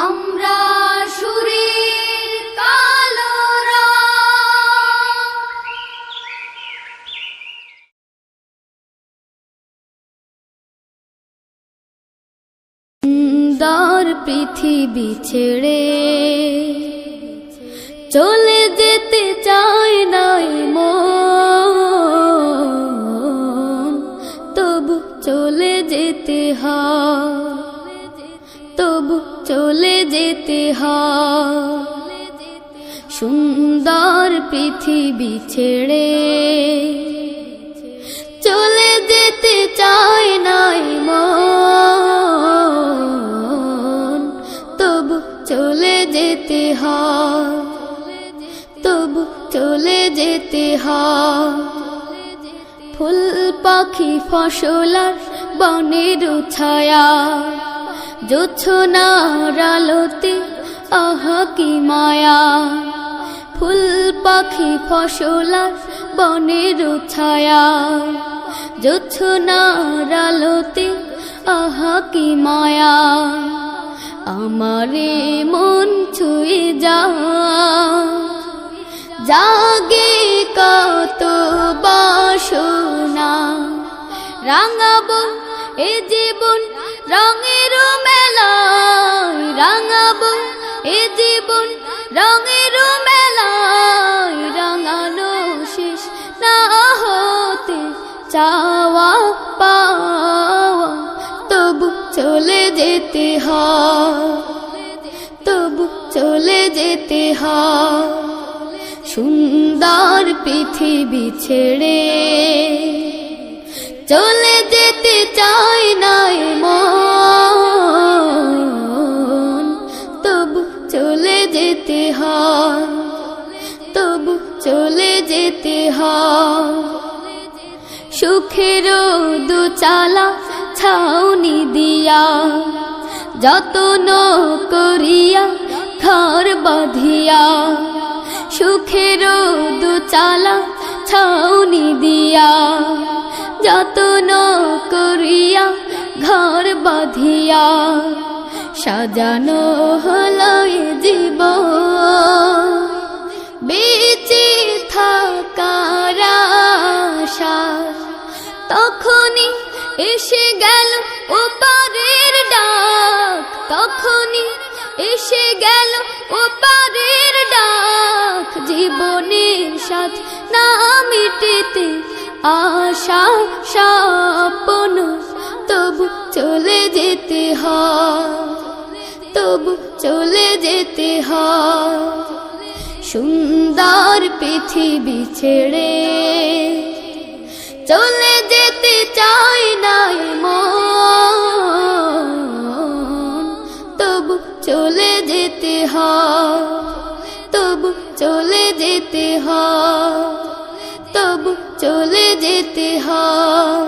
আমরা সুরের কালোরা সুন্দর পৃথিবী ছেড়ে চলে যেতে চায় নাই মন, তবু চলে যেতে হয়, তবু চলে যেতে হয়। সুন্দর পৃথিবী ছেড়ে চলে যেতে চায় নাই মন, তবু চলে যেতে হয়, তবু চলে যেতে হয়। ফুল পাখি ফসলার বনের ছায়া, জোছনার আলোতে আহা কি মায়া। ফুল পাখি ফসলার বনের ছায়া, জোছনার আলোতে আহা কি মায়া। আমারে মন ছুঁয়ে জাগে কত বাসনা, রাঙাবো এ জীবন রঙের মেলায়, রাঙাবো এ জীবন রঙের মেলায়। রাঙানো শেষ না হতে চাওয়া পাওয়া, তবু চলে যেতে হয়, তবু চলে যেতে হয়। সুন্দর পৃথিবী ছেড়ে চলে যেতে চায় নাই মন, তবু চলে যেতে হয়, তবু চলে যেতে হয়। সুখের দোচালা ছাউনি দিয়া, যত্ন করিয়া ঘর বাঁধিয়া। সুখের দোচালা ছাউনি দিয়া, যত্ন করিয়া ঘর বাঁধিয়া। সাজানো হলো এ জীবন বেঁচে থাকার আশায়, তখনই এসে গেল ওপারের ডাক, তখনই এসে গেল ওপারের ডাক। জীবনের সাথে না মিটেতে আশা স্বপ্ন, তবু চলে যেতে হয়, তবু চলে যেতে হয়। সুন্দর পৃথিবী ছেড়ে চলে যেতে চায় নাই মন, তবু চলে যেতে হয়, তবু চলে যেতে হয়, তবু চলে যেতে হয়।